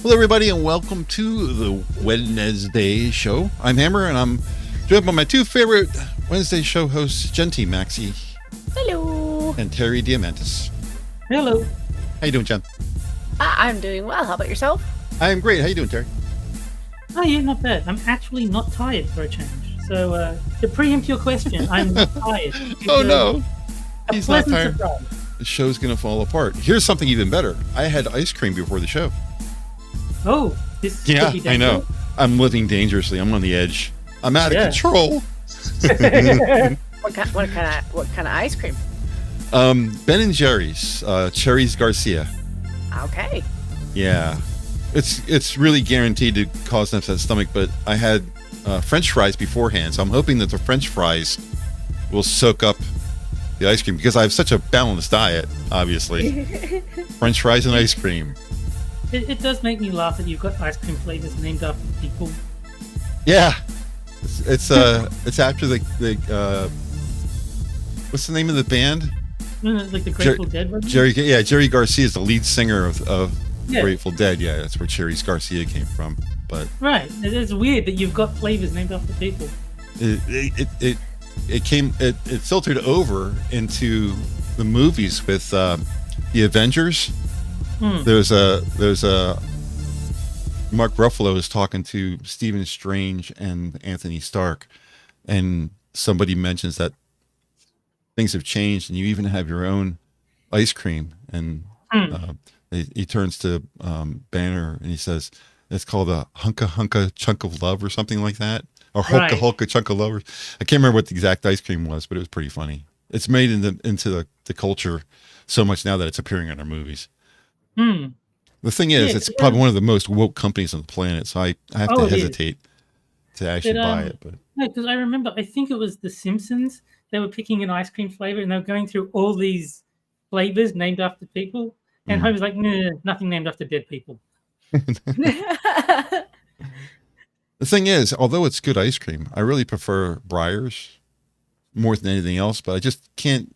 Hello, everybody, and welcome to the Wednesday show. I'm Hammer, and I'm joined by my two favorite Wednesday show hosts, Genty Maxey. Hello. And Terry Diamantis. Hello. How you doing, Jen? I'm doing well. How about yourself? I am great. How you doing, Terry? Oh, yeah, not bad. I'm actually not tired for a change. So, to preempt your question, I'm not tired. Oh, no. He's not tired. Surprise. The show's going to fall apart. Here's something even better. I had ice cream before the show. Oh, this could be dangerous. I know. I'm living dangerously. I'm on the edge. I'm out of control. What kind of ice cream? Ben & Jerry's, Cherries Garcia. Okay. Yeah. It's really guaranteed to cause an upset stomach, but I had French fries beforehand, so I'm hoping that the French fries will soak up the ice cream because I have such a balanced diet, obviously. French fries and ice cream. It does make me laugh that you've got ice cream flavors named after people. Yeah. It's after the what's the name of the band? Like the Grateful Dead one? Jerry Garcia is the lead singer of Yeah. Grateful Dead. Yeah, that's where Cherries Garcia came from. But right, it's weird that you've got flavors named after people. It filtered over into the movies with the Avengers. There's a Mark Ruffalo is talking to Stephen Strange and Anthony Stark, and somebody mentions that things have changed, and you even have your own ice cream. And he turns to Banner and he says, "It's called a hunka chunk of love," or something like that, or hulka chunk of love. I can't remember what the exact ice cream was, but it was pretty funny. It's made into the culture so much now that it's appearing in our movies. The thing is, it's probably one of the most woke companies on the planet, so I have to hesitate to actually buy it. But no, because I remember, I think it was The Simpsons. They were picking an ice cream flavor, and they were going through all these flavors named after people. And Homer's like, no, nothing named after dead people. The thing is, although it's good ice cream, I really prefer Breyers more than anything else, but I just can't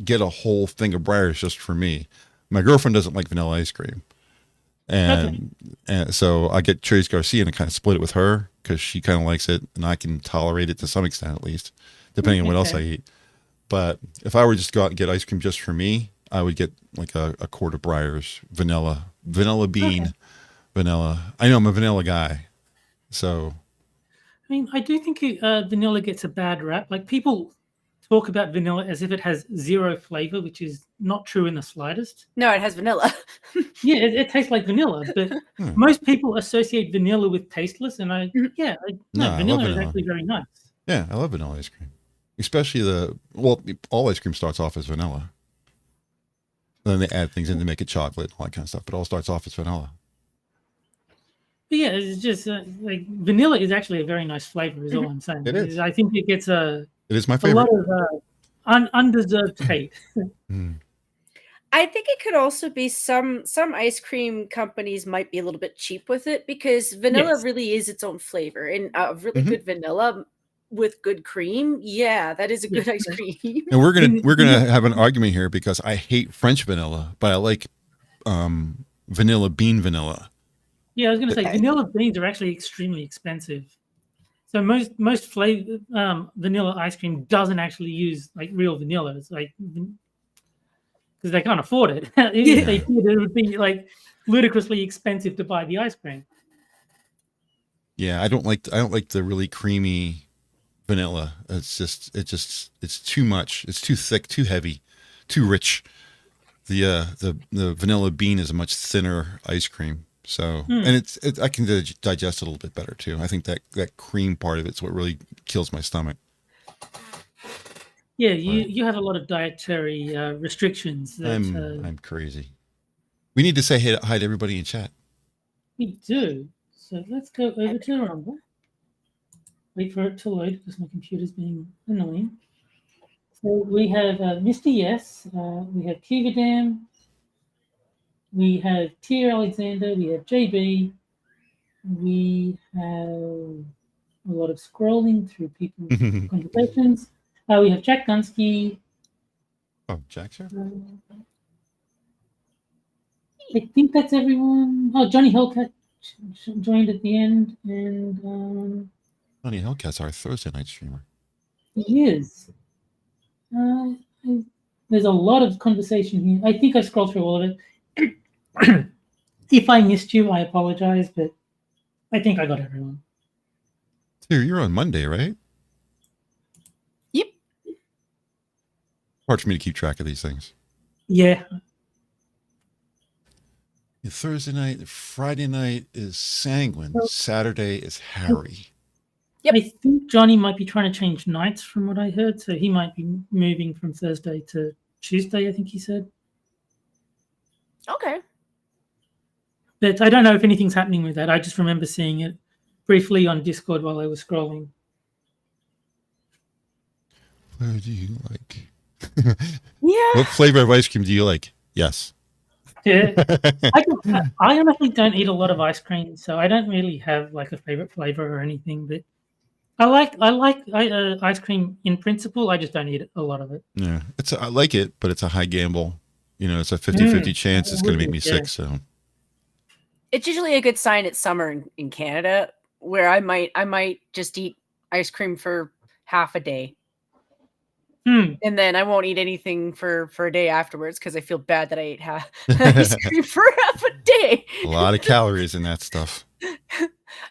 get a whole thing of Breyers just for me. My girlfriend doesn't like vanilla ice cream. And so I get Cherries Garcia and I kind of split it with her because she kind of likes it and I can tolerate it to some extent, at least, depending on what else I eat. But if I were just to go out and get ice cream just for me, I would get like a quart of Breyers, vanilla bean, vanilla. I know I'm a vanilla guy. So, I mean, I do think vanilla gets a bad rap. Like, people talk about vanilla as if it has zero flavor, which is not true in the slightest. No, it has vanilla. Yeah, it tastes like vanilla, but most people associate vanilla with tasteless, and vanilla is actually very nice. Yeah, I love vanilla ice cream, especially all ice cream starts off as vanilla. Then they add things in to make it chocolate and all that kind of stuff, but it all starts off as vanilla. But yeah, it's just like vanilla is actually a very nice flavor, is all I'm saying. It is. I think it gets It is my favorite. A lot of undeserved hate. I think it could also be some ice cream companies might be a little bit cheap with it because vanilla really is its own flavor, and really good vanilla with good cream. Yeah, that is a good ice cream. And we're gonna have an argument here because I hate French vanilla, but I like vanilla bean vanilla. Yeah, I was gonna say vanilla beans are actually extremely expensive. So most flavor vanilla ice cream doesn't actually use like real vanilla. It's like because they can't afford it. If they did, it would be like ludicrously expensive to buy the ice cream. Yeah, I don't like the really creamy vanilla. It's too much. It's too thick, too heavy, too rich. The vanilla bean is a much thinner ice cream. So and I can digest it a little bit better too. I think that cream part of it's what really kills my stomach. Yeah, you have a lot of dietary restrictions. I'm crazy. We need to say hi to everybody in chat. We do. So let's go over to Rumble. Wait for it to load because my computer's being annoying. So we have Mr. Yes, we have Kivadam, we have Tier Alexander, we have JB, we have a lot of scrolling through people's conversations. We have Jack Gunsky. Oh, Jack's here? I think that's everyone. Oh, Johnny Hellcat joined at the end, and Johnny Hellcat's our Thursday night streamer. he is. There's a lot of conversation here. I think I scrolled through all of it. If I missed you, I apologize, but I think I got everyone. Dude, you're on Monday, right? Yep. Hard for me to keep track of these things. Yeah. Thursday night, Friday night is Sanguine. Saturday is Harry. Yep. I think Johnny might be trying to change nights from what I heard, so he might be moving from Thursday to Tuesday, I think he said. Okay. But I don't know if anything's happening with that. I just remember seeing it briefly on Discord while I was scrolling. What do you like? Yeah. What flavor of ice cream do you like? Yes. Yeah. I honestly don't eat a lot of ice cream, so I don't really have like a favorite flavor or anything. But I like ice cream in principle. I just don't eat a lot of it. Yeah, I like it, but it's a high gamble. You know, it's a 50-50 chance it's going to make me sick. So it's usually a good sign it's summer in Canada, where I might just eat ice cream for half a day. And then I won't eat anything for a day afterwards because I feel bad that I ate ice cream for half a day. A lot of calories in that stuff.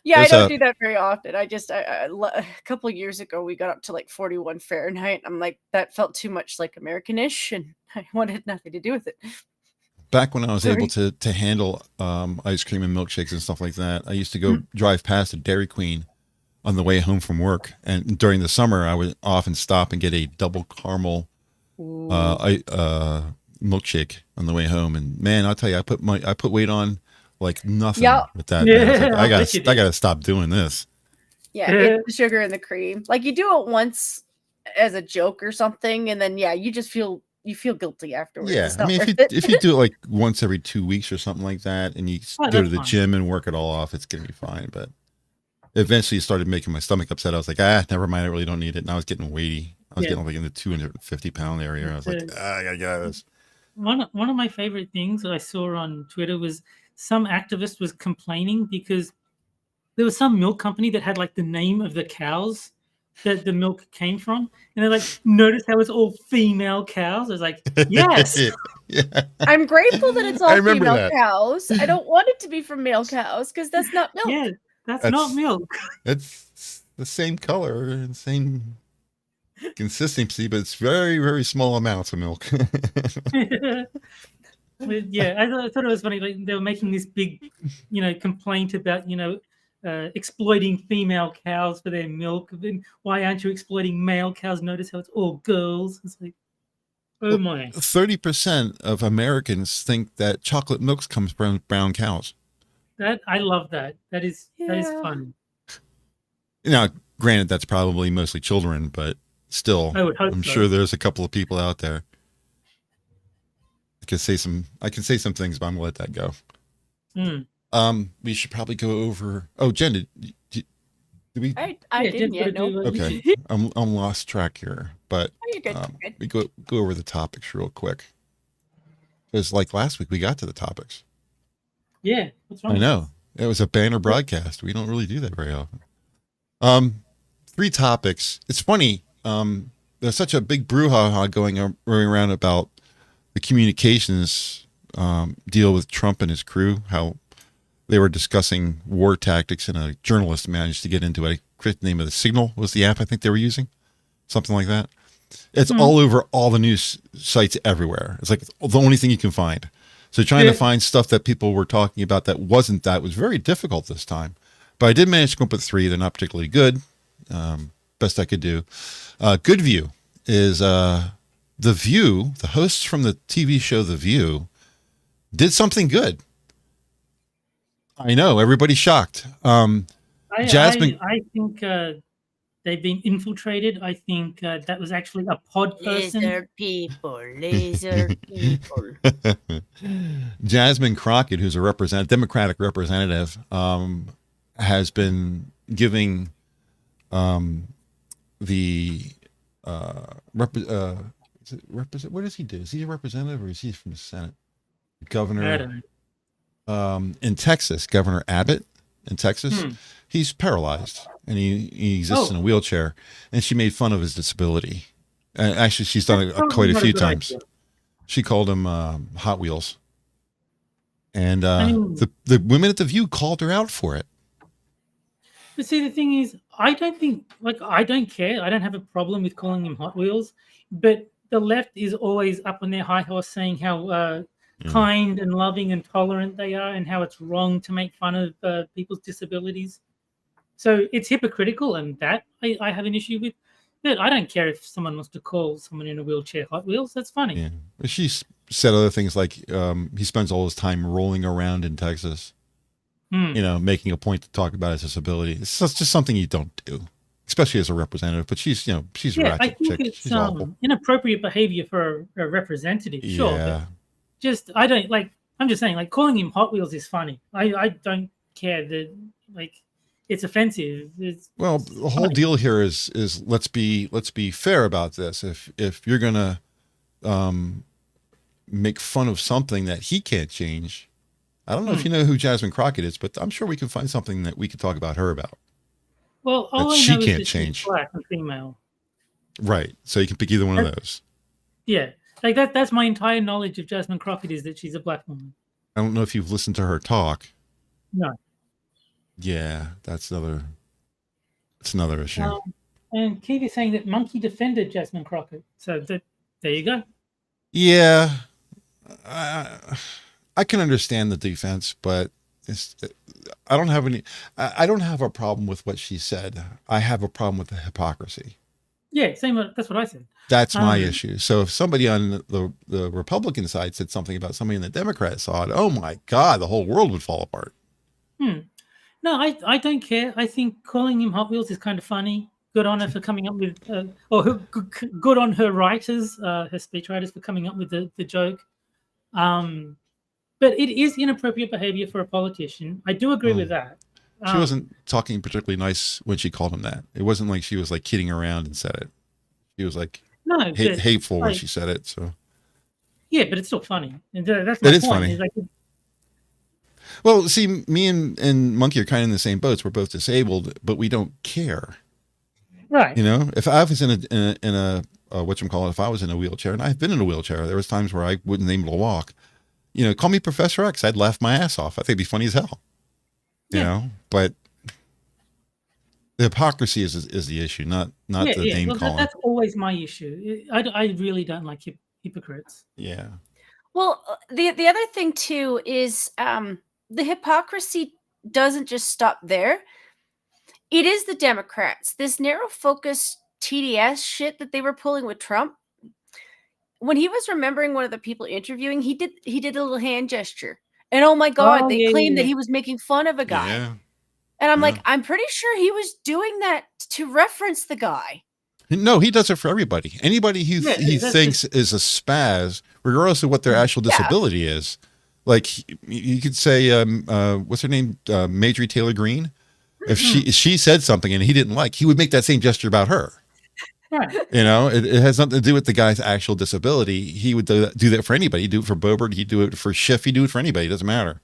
Yeah, I don't do that very often. I just a couple of years ago we got up to like 41 Fahrenheit. I'm like, that felt too much like American-ish, and I wanted nothing to do with it. Back when I was able to handle ice cream and milkshakes and stuff like that, I used to go drive past a Dairy Queen on the way home from work, and during the summer I would often stop and get a double caramel milkshake on the way home. And man, I'll tell you, I put weight on like nothing with that. Yeah, I gotta stop doing this. Yeah, it's the sugar and the cream. Like you do it once as a joke or something, and then you just feel guilty afterwards. Yeah, I mean, if you do it like once every 2 weeks or something like that, and you go to the gym and work it all off, it's gonna be fine. But eventually, it started making my stomach upset. I was like, never mind. I really don't need it. And I was getting weighty. I was getting like in the 250-pound area. I was like, I gotta get this. One of my favorite things I saw on Twitter was some activist was complaining because there was some milk company that had like the name of the cows that the milk came from, and they're like, notice how it's all female cows. I was like, yes. I'm grateful that it's all female cows. I don't want it to be from male cows because that's not milk. Yeah, that's not milk. It's the same color and same consistency, but it's very, very small amounts of milk. Yeah, I thought it was funny. Like they were making this big, complaint about, exploiting female cows for their milk. Then why aren't you exploiting male cows? Notice how it's all girls. It's like, oh my. 30% of Americans think that chocolate milk comes from brown cows. I love that. That is fun. Now, granted, that's probably mostly children, but still, I'm sure there's a couple of people out there. I can say some things, but I'm gonna let that go. We should probably go over. Oh, Jen, did we? I didn't yet. No. Okay, I'm lost track here, but you're good. We go over the topics real quick. Because like last week, we got to the topics. Yeah, what's wrong? I know it was a banner broadcast. We don't really do that very often. 3 topics. It's funny. There's such a big brouhaha going around about the communications deal with Trump and his crew, how they were discussing war tactics, and a journalist managed to get into it. The name of the Signal was the app I think they were using, something like that. It's all over all the news sites everywhere. It's like the only thing you can find. So trying to find stuff that people were talking about that wasn't that was very difficult this time. But I did manage to come up with 3. They're not particularly good. Best I could do. Good View is The View. The hosts from the TV show The View did something good. I know, everybody's shocked. Jasmine, I think they've been infiltrated. I think that was actually a pod person. Laser people. Jasmine Crockett, who's a Democratic representative, has been giving what does he do? Is he a representative or is he from the Senate? Governor. in Texas, Governor Abbott in Texas, he's paralyzed and he exists in a wheelchair, and she made fun of his disability. Actually, she's done it quite a few times. Idea. She called him Hot Wheels, and the women at the View called her out for it. But see, the thing is, I don't care. I don't have a problem with calling him Hot Wheels, but the left is always up on their high horse saying how kind and loving and tolerant they are, and how it's wrong to make fun of people's disabilities. So it's hypocritical, and that I have an issue with. But I don't care if someone wants to call someone in a wheelchair Hot Wheels. That's funny. Yeah. She said other things like he spends all his time rolling around in Texas, making a point to talk about his disability. It's just something you don't do, especially as a representative. But she's a ratchet I think chick. It's inappropriate behavior for a representative. Sure. Yeah. But I'm just saying, like, calling him Hot Wheels is funny. I don't care that, like, it's offensive. Well, the whole deal here is let's be fair about this. If you're gonna make fun of something that he can't change, I don't know if you know who Jasmine Crockett is, but I'm sure we can find something that we could talk about her about. Well, all that I she know can't is that change. she's black and female. Right. So you can pick either one of those. Yeah. Like that's my entire knowledge of Jasmine Crockett is that she's a black woman. I don't know if you've listened to her talk. No. Yeah, that's another issue. And Keith is saying that Monkey defended Jasmine Crockett. So there you go. Yeah. I can understand the defense, but I don't have a problem with what she said. I have a problem with the hypocrisy. Yeah, that's what I said. That's my issue. So if somebody on the Republican side said something about somebody in the Democrat side, oh my God, the whole world would fall apart. No, I don't care. I think calling him Hot Wheels is kind of funny. Good on her for coming up with, good on her writers, her speechwriters for coming up with the joke. But it is inappropriate behavior for a politician. I do agree with that. She wasn't talking particularly nice when she called him that. It wasn't like she was like kidding around and said it. She was like hateful when she said it. So yeah, but it's still funny. And that's my point. Is funny. Well, see, me and Monkey are kind of in the same boats. We're both disabled, but we don't care. Right. If I was in a whatchamacallit, if I was in a wheelchair, and I've been in a wheelchair, there was times where I wasn't able to walk. Call me Professor X. I'd laugh my ass off. I think it'd be funny as hell. But the hypocrisy is the issue, not the name calling. That's always my issue. I really don't like hypocrites. Yeah. Well, the other thing too is the hypocrisy doesn't just stop there. It is the Democrats. This narrow focus TDS shit that they were pulling with Trump. When he was remembering one of the people interviewing, he did a little hand gesture. And oh my God, they claimed that he was making fun of a guy. Yeah. And I'm like, I'm pretty sure he was doing that to reference the guy. No, he does it for everybody. Anybody he thinks is a spaz, regardless of what their actual disability is. Like you could say, what's her name? Marjorie Taylor Greene. If she said something and he didn't like, he would make that same gesture about her. Right. It has nothing to do with the guy's actual disability. He would do that for anybody. He'd do it for Boebert. He'd do it for Schiff. He'd do it for anybody. It doesn't matter.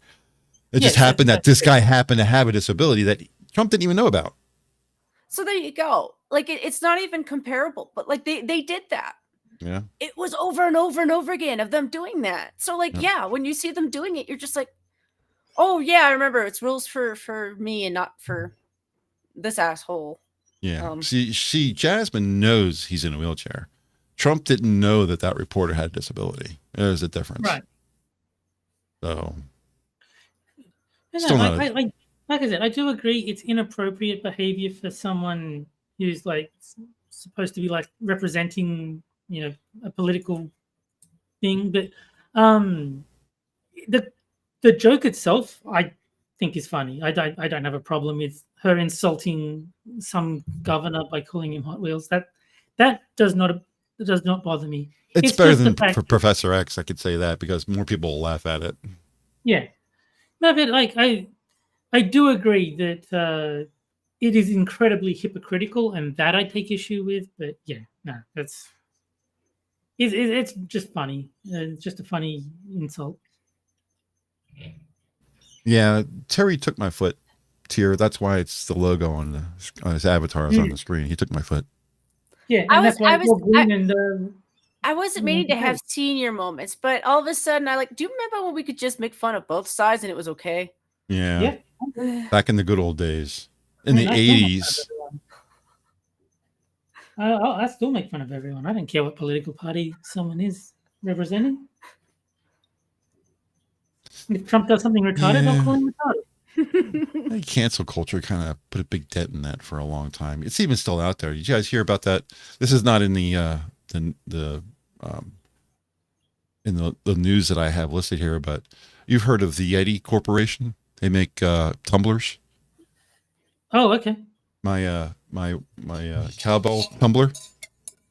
It just happened that this guy happened to have a disability that Trump didn't even know about. So there you go. Like it's not even comparable, but like they did that. Yeah. It was over and over and over again of them doing that. So like, when you see them doing it, you're just like, oh yeah, I remember it's rules for me and not for this asshole. Yeah. Jasmine knows he's in a wheelchair. Trump didn't know that reporter had a disability. There's a difference. Right. So. Like I said, I do agree it's inappropriate behavior for someone who's like supposed to be like representing, a political thing. But the joke itself, I think is funny. I don't have a problem with her insulting some governor by calling him Hot Wheels. That does not bother me. It's better than Professor X. I could say that because more people will laugh at it. Yeah. No, but like I do agree that it is incredibly hypocritical, and that I take issue with. But it's just funny. It's just a funny insult. Yeah, Terry took my foot tier. That's why it's the logo on his avatar is on the screen. He took my foot. Yeah, and that's why it's all green and I wasn't meaning to have senior moments, but all of a sudden I do you remember when we could just make fun of both sides and it was okay? Yeah. Back in the good old days. In the 80s. I still make fun of everyone. I don't care what political party someone is representing. If Trump does something retarded, I'll call him retarded. Cancel culture kind of put a big dent in that for a long time. It's even still out there. Did you guys hear about that? This is not in the news that I have listed here, but you've heard of the Yeti Corporation? They make tumblers. Oh, okay. My cowbell tumbler.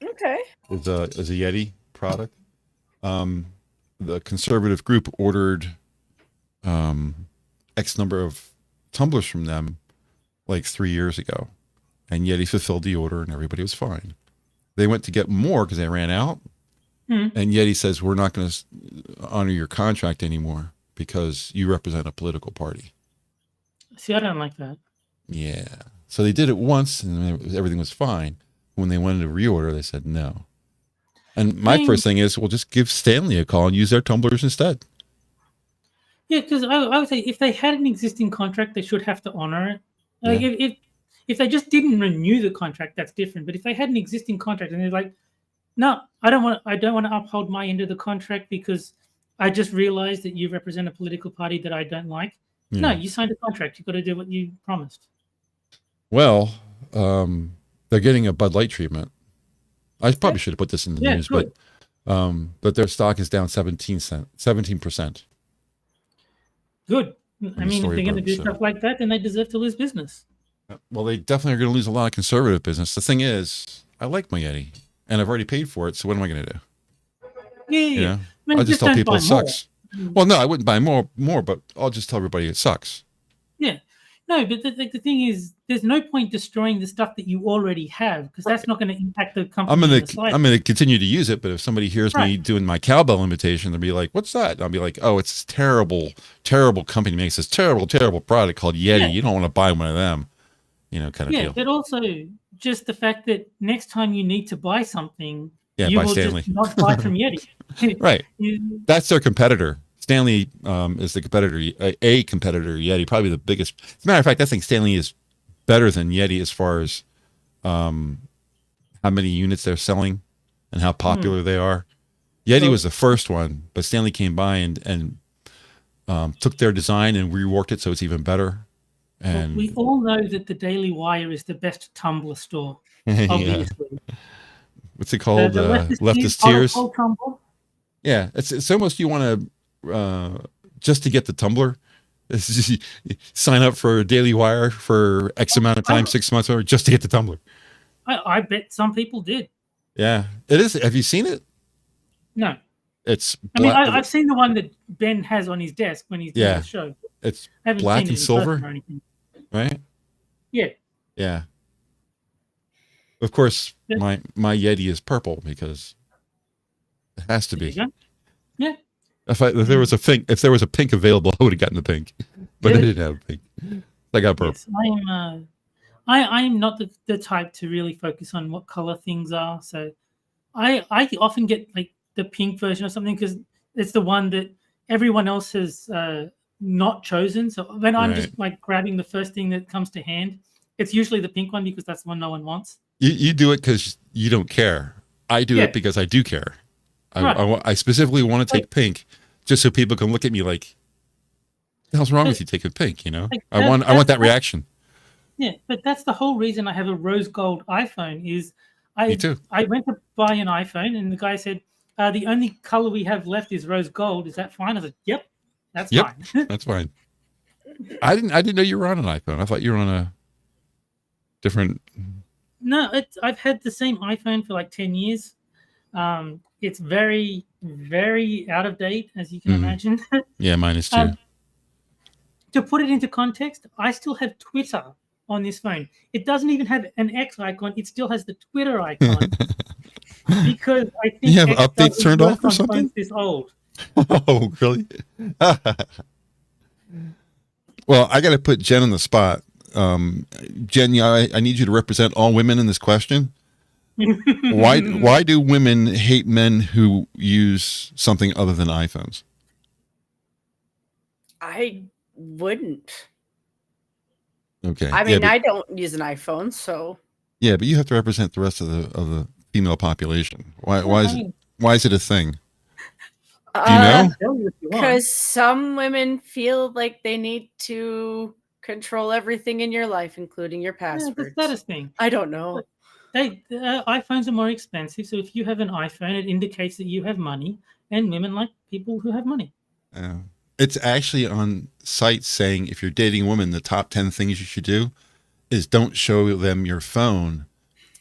Okay. Is a Yeti product. The conservative group ordered X number of tumblers from them like 3 years ago, and Yeti fulfilled the order and everybody was fine. They went to get more because they ran out, and Yeti says, we're not going to honor your contract anymore because you represent a political party. See, I don't like that. Yeah. So they did it once and everything was fine. When they wanted to reorder, they said no. And my first thing is, we'll just give Stanley a call and use their tumblers instead. Yeah, because I would say if they had an existing contract, they should have to honor it. Like if they just didn't renew the contract, that's different. But if they had an existing contract and they're like, no, I don't want to uphold my end of the contract because I just realized that you represent a political party that I don't like. Yeah. No, you signed a contract. You've got to do what you promised. Well, they're getting a Bud Light treatment. I probably should have put this in the news, good. But their stock is down 17%. Good. I mean, if they're going to do stuff like that, then they deserve to lose business. Well, they definitely are going to lose a lot of conservative business. The thing is, I like my Yeti, and I've already paid for it, so what am I going to do? Yeah. You know? I mean, I'll just tell people it sucks. Well, no, I wouldn't buy more, but I'll just tell everybody it sucks. Yeah. No, but the thing is, there's no point destroying the stuff that you already have because that's not going to impact the company. I'm going to continue to use it, but if somebody hears me doing my cowbell imitation, they'll be like, "What's that?" And I'll be like, "Oh, it's this terrible, terrible company makes this terrible, terrible product called Yeti. Yeah. You don't want to buy one of them." You know, kind of deal. Yeah, but also just the fact that next time you need to buy something, you buy will Stanley. just not buy from Yeti. Right. That's their competitor. Stanley is the competitor, a competitor, Yeti, probably the biggest. As a matter of fact, I think Stanley is better than Yeti as far as how many units they're selling and how popular they are. Yeti was the first one, but Stanley came by and took their design and reworked it so it's even better. And we all know that the Daily Wire is the best Tumblr store, obviously. What's it called? Leftist Tears? Yeah, it's almost you want to... just to get the tumbler, sign up for Daily Wire for X amount of time, 6 months, or just to get the tumbler. I bet some people did. Yeah, it is. Have you seen it? No. I mean, I've seen the one that Ben has on his desk when he's doing the show. It's black and silver, right? Yeah. Yeah. Of course, my Yeti is purple because it has to be. Yeah. If there was a pink available, I would have gotten the pink, but they didn't have pink. I got purple. Yes, I am not the type to really focus on what color things are. So I often get like the pink version or something because it's the one that everyone else has not chosen. So when I'm just like grabbing the first thing that comes to hand, it's usually the pink one because that's the one no one wants. You do it because you don't care. I do it because I do care. I specifically want to take pink just so people can look at me like, what the hell's wrong with you taking pink? You know, I want that reaction. Yeah, but that's the whole reason I have a rose gold iPhone is Me too. I went to buy an iPhone and the guy said, the only color we have left is rose gold. Is that fine? I said, yep, that's fine. That's fine. I didn't know you were on an iPhone. I thought you were on a different. No, I've had the same iPhone for like 10 years. It's very, very out of date, as you can imagine. Yeah, mine is too. To put it into context, I still have Twitter on this phone. It doesn't even have an X icon. It still has the Twitter icon. Because I think you have updates turned off or something? This old. Oh, really? Well, I got to put Jen on the spot. Jen, I need you to represent all women in this question. Why do women hate men who use something other than iPhones? I wouldn't. Okay. I mean, I don't use an iPhone, so. Yeah, but you have to represent the rest of the female population. Why is it a thing? Do you know? Because some women feel like they need to control everything in your life, including your passwords. Yeah, the status thing. I don't know. iPhones are more expensive, so if you have an iPhone, it indicates that you have money, and women like people who have money. It's actually on sites saying if you're dating a woman, the top 10 things you should do is don't show them your phone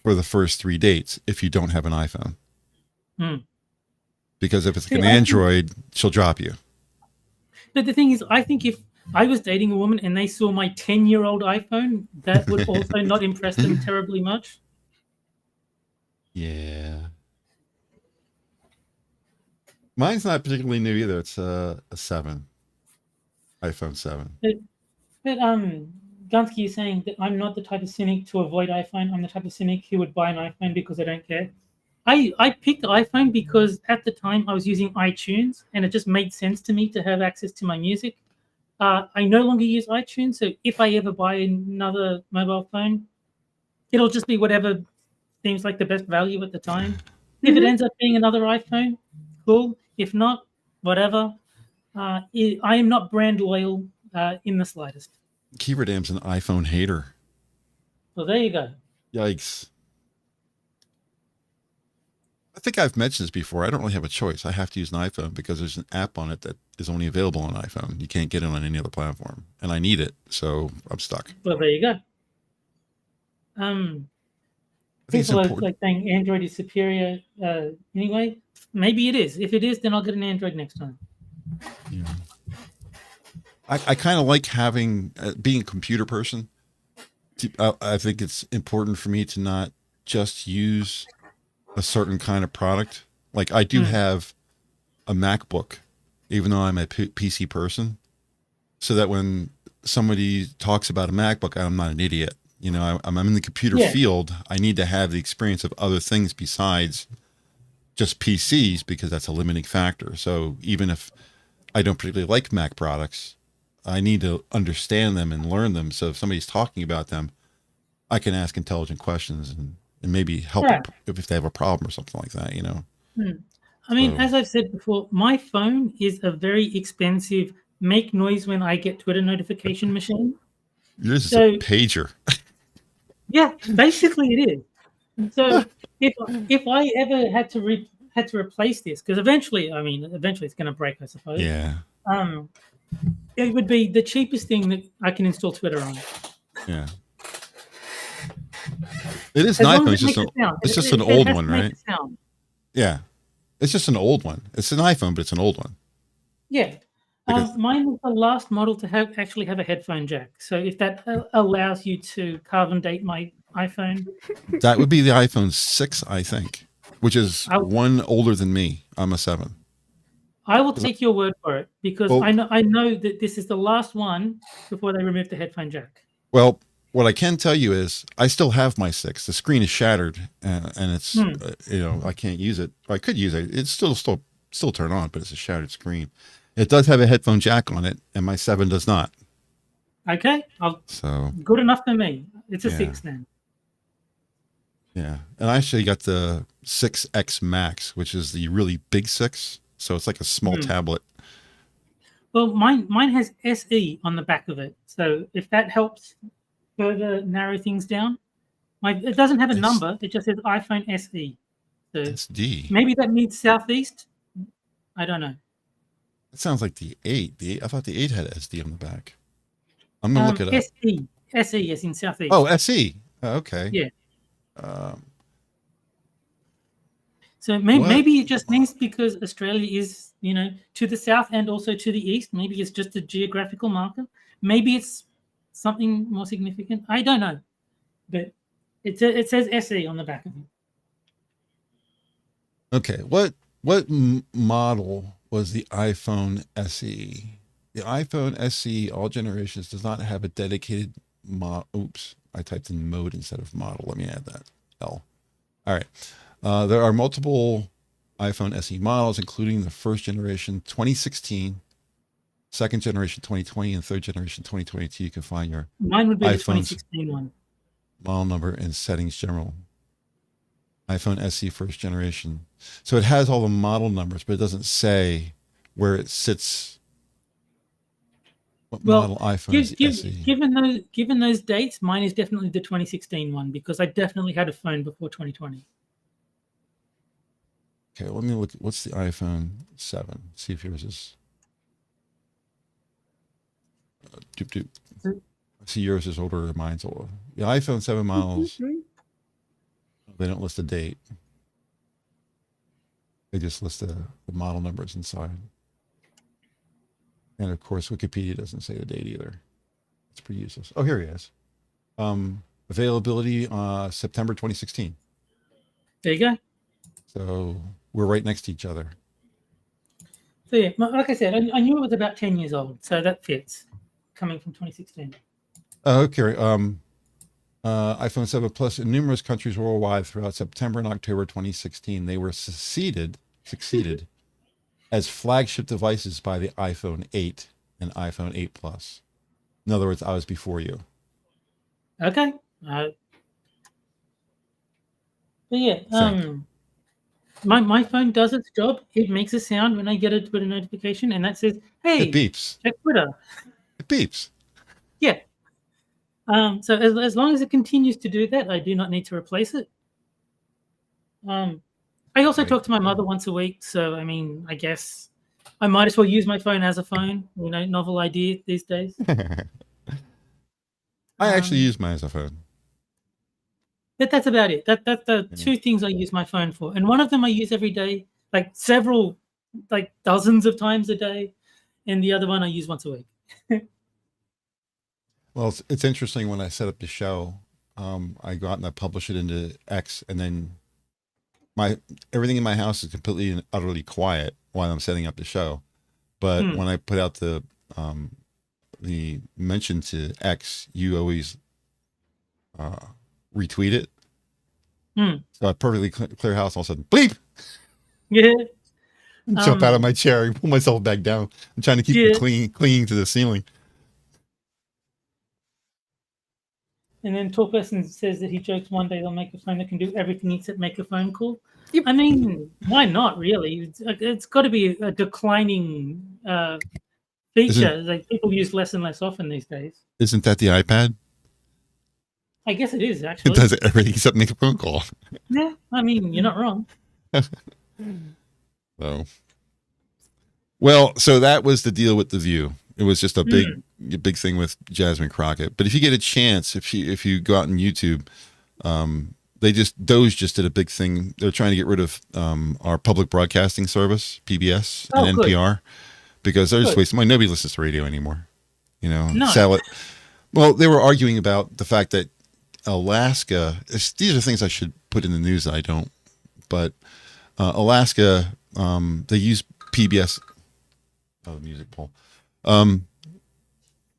for the first 3 dates if you don't have an iPhone. Because if it's an Android, she'll drop you. But the thing is, I think if I was dating a woman and they saw my 10-year-old iPhone, that would also not impress them terribly much. Yeah. Mine's not particularly new either. It's a 7. iPhone 7. But Gunsky is saying that I'm not the type of cynic to avoid iPhone. I'm the type of cynic who would buy an iPhone because I don't care. I picked iPhone because at the time I was using iTunes and it just made sense to me to have access to my music. I no longer use iTunes, so if I ever buy another mobile phone, it'll just be whatever seems like the best value at the time. If it ends up being another iPhone, cool. If not, whatever. I am not brand loyal in the slightest. Keywordam's an iPhone hater. Well, there you go. Yikes. I think I've mentioned this before. I don't really have a choice. I have to use an iPhone because there's an app on it that is only available on iPhone. You can't get it on any other platform. And I need it, so I'm stuck. Well, there you go. People are like saying Android is superior anyway. Maybe it is. If it is, then I'll get an Android next time. Yeah. I kind of like having, being a computer person. I think it's important for me to not just use a certain kind of product. Like I do have a MacBook, even though I'm a PC person, so that when somebody talks about a MacBook, I'm not an idiot. You know, I'm in the computer field. I need to have the experience of other things besides just PCs because that's a limiting factor. So even if I don't particularly like Mac products, I need to understand them and learn them. So if somebody's talking about them, I can ask intelligent questions and maybe help if they have a problem or something like that, you know? I mean, as I've said before, my phone is a very expensive make noise when I get Twitter notification machine. Yours is a pager. Yeah, basically it is. So if I ever had to replace this, because eventually it's going to break, I suppose. Yeah. It would be the cheapest thing that I can install Twitter on. Yeah. It is an iPhone. It's just an old one, right? Yeah. It's just an old one. It's an iPhone, but it's an old one. Yeah. Mine was the last model to actually have a headphone jack. So if that allows you to carbon date my iPhone. That would be the iPhone 6, I think, which is one older than me. I'm a 7. I will take your word for it because I know that this is the last one before they remove the headphone jack. Well, what I can tell you is I still have my 6. The screen is shattered and it's, you know, I can't use it. I could use it. It's still turn on, but it's a shattered screen. It does have a headphone jack on it, and my 7 does not. Okay. So good enough for me. It's a 6 then. Yeah. And I actually got the 6X Max, which is the really big 6. So it's like a small tablet. Well, mine has SE on the back of it. So if that helps further narrow things down, it doesn't have a number. It just says iPhone SE. So SD. Maybe that means Southeast. I don't know. It sounds like the 8. I thought the 8 had SD on the back. I'm going to look it up. SE is in Southeast. Oh, SE. Okay. Yeah. So maybe it just means because Australia is, you know, to the south and also to the east. Maybe it's just a geographical marker. Maybe it's something more significant. I don't know. But it says SE on the back of it. Okay. What model was the iPhone SE? The iPhone SE, all generations, does not have a dedicated oops, I typed in mode instead of model. Let me add that. L. All right. There are multiple iPhone SE models, including the first generation 2016, second generation 2020, and third generation 2022. You can find your Mine would be the iPhone's 2016 one. model number and settings general. iPhone SE first generation. So it has all the model numbers, but it doesn't say where it sits. What model iPhone is SE? Given those dates, mine is definitely the 2016 one because I definitely had a phone before 2020. Okay, let me look. What's the iPhone 7? See if yours is. Doop doop. I see yours is older and mine's older. The iPhone 7 models, they don't list a date. They just list the model numbers inside. And of course, Wikipedia doesn't say the date either. It's pretty useless. Oh, here he is. Availability September 2016. There you go. So we're right next to each other. So yeah, like I said, I knew it was about 10 years old, so that fits. Coming from 2016. Okay. iPhone 7 Plus in numerous countries worldwide throughout September and October 2016. They were succeeded as flagship devices by the iPhone 8 and iPhone 8 Plus. In other words, I was before you. Okay. But yeah, my phone does its job. It makes a sound when I get a Twitter notification, and that says, "Hey, it beeps. Check Twitter." It beeps. Yeah. So as long as it continues to do that, I do not need to replace it. I also talk to my mother once a week, so I mean, I guess I might as well use my phone as a phone. You know, novel idea these days. I actually use mine as a phone. That's about it. That's the two things I use my phone for, and one of them I use every day, like dozens of times a day, and the other one I use once a week. Well, it's interesting when I set up the show, I go out and I publish it into X, and then everything in my house is completely and utterly quiet while I'm setting up the show. But when I put out the mention to X, you always retweet it. So I perfectly clear house, all of a sudden, bleep! Yeah. Jump out of my chair and pull myself back down. I'm trying to keep it clinging to the ceiling. And then Tall Person says that he jokes one day they'll make a phone that can do everything except make a phone call. Yep. I mean, why not, really? It's got to be a declining feature that people use less and less often these days. Isn't that the iPad? I guess it is, actually. It does everything except make a phone call. Yeah, I mean, you're not wrong. So that was the deal with the View. It was just a big thing with Jasmine Crockett. But if you get a chance, if you go out on YouTube, DOJ just did a big thing. They're trying to get rid of our public broadcasting service, PBS and NPR, because they're just wasting money. Nobody listens to radio anymore. You know, sell it. Well, they were arguing about the fact that Alaska. These are things I should put in the news that I don't. But Alaska, they use PBS. Oh, the music poll.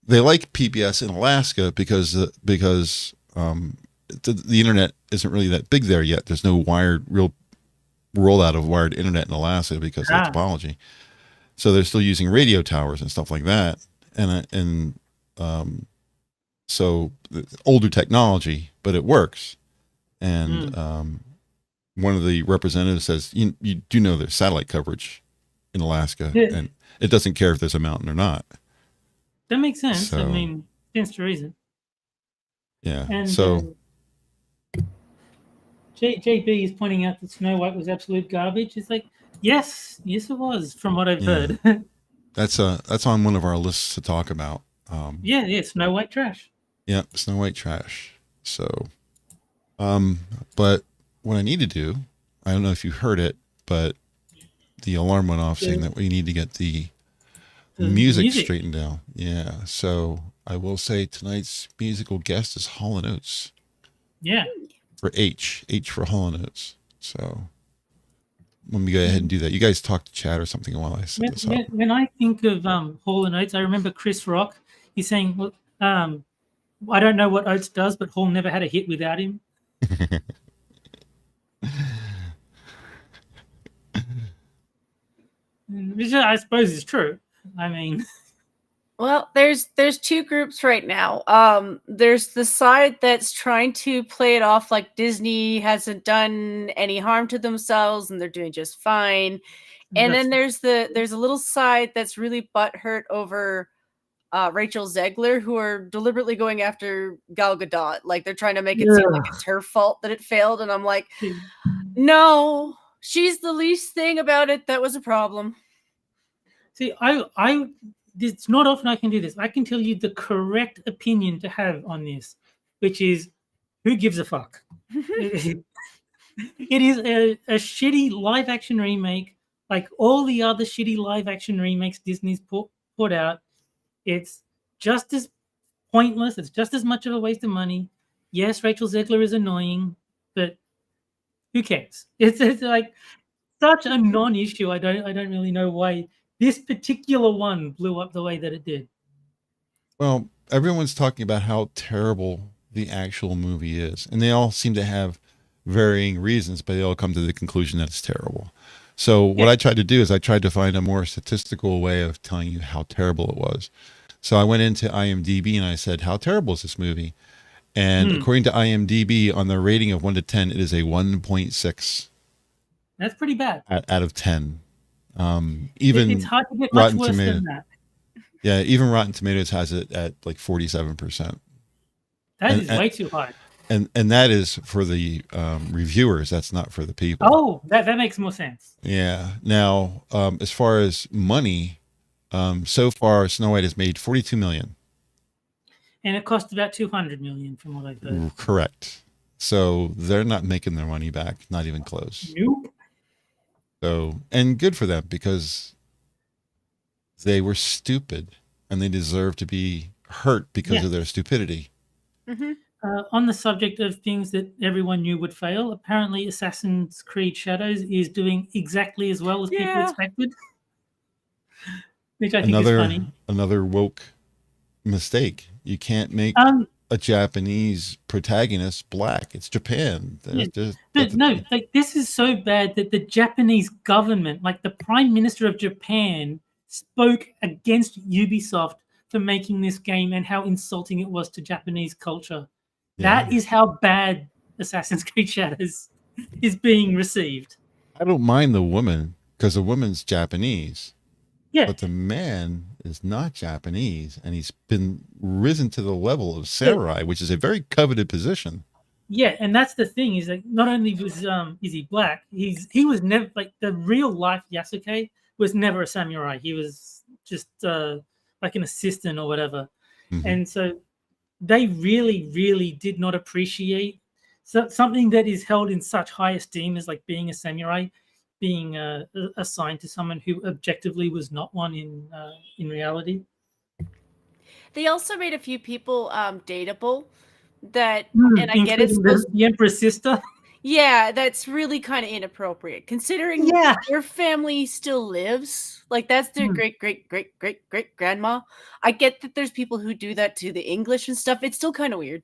They like PBS in Alaska because the internet isn't really that big there yet. There's no real rollout of wired internet in Alaska because of the topology. So they're still using radio towers and stuff like that. So older technology, but it works. And one of the representatives says, you do know there's satellite coverage in Alaska, and it doesn't care if there's a mountain or not. That makes sense. I mean, stands to reason. Yeah. And JB is pointing out that Snow White was absolute garbage. It's like, yes, it was, from what I've heard. That's on one of our lists to talk about. Snow White trash. Yeah, Snow White trash. So, but what I need to do, I don't know if you heard it, but the alarm went off saying that we need to get the music straightened out. Yeah. So I will say tonight's musical guest is Hall & Oates. Yeah. For H for Hall & Oates. So let me go ahead and do that. You guys talk to chat or something while I set this up. When I think of Hall and Oates, I remember Chris Rock. He's saying, "Well, I don't know what Oates does, but Hall never had a hit without him." Which I suppose is true. I mean, well, there's two groups right now. There's the side that's trying to play it off like Disney hasn't done any harm to themselves and they're doing just fine. And then there's a little side that's really butthurt over Rachel Zegler, who are deliberately going after Gal Gadot. Like they're trying to make it seem like it's her fault that it failed. And I'm like, no, she's the least thing about it that was a problem. See, it's not often I can do this. I can tell you the correct opinion to have on this, which is, who gives a fuck? It is a shitty live-action remake, like all the other shitty live-action remakes Disney's put out. It's just as pointless. It's just as much of a waste of money. Yes, Rachel Zegler is annoying, but who cares? It's like such a non-issue. I don't really know why this particular one blew up the way that it did. Well, everyone's talking about how terrible the actual movie is, and they all seem to have varying reasons, but they all come to the conclusion that it's terrible. So what I tried to do is I tried to find a more statistical way of telling you how terrible it was. So I went into IMDb and I said, how terrible is this movie? And according to IMDb, on the rating of 1 to 10, it is a 1.6. That's pretty bad. Out of 10. Even it's hard to get much Rotten worse Tomatoes, than that. Yeah, even Rotten Tomatoes has it at like 47%. That is way too high. And that is for the reviewers. That's not for the people. Oh, that makes more sense. Yeah. Now, as far as money, so far Snow White has made $42 million. And it cost about $200 million, from what I've heard. Correct. So they're not making their money back, not even close. Nope. So, and good for them, because they were stupid and they deserve to be hurt because of their stupidity. On the subject of things that everyone knew would fail, apparently Assassin's Creed Shadows is doing exactly as well as people expected, which I think is funny. Another woke mistake. You can't make a Japanese protagonist black. It's Japan. Like this is so bad that the Japanese government, like the Prime Minister of Japan, spoke against Ubisoft for making this game and how insulting it was to Japanese culture. Yeah. That is how bad Assassin's Creed Shadows is being received. I don't mind the woman, because the woman's Japanese. Yeah. But the man is not Japanese, and he's been risen to the level of samurai, which is a very coveted position. Yeah, and that's the thing, is that not only was is he black, he was never, like, the real life Yasuke was never a samurai. He was just like an assistant or whatever. And so they really, really did not appreciate something that is held in such high esteem as like being a samurai, being assigned to someone who objectively was not one in reality. They also made a few people dateable. That and I get it. The Emperor's sister. Yeah, that's really kind of inappropriate, considering your family still lives. Like that's their great grandma. I get that there's people who do that to the English and stuff. It's still kind of weird.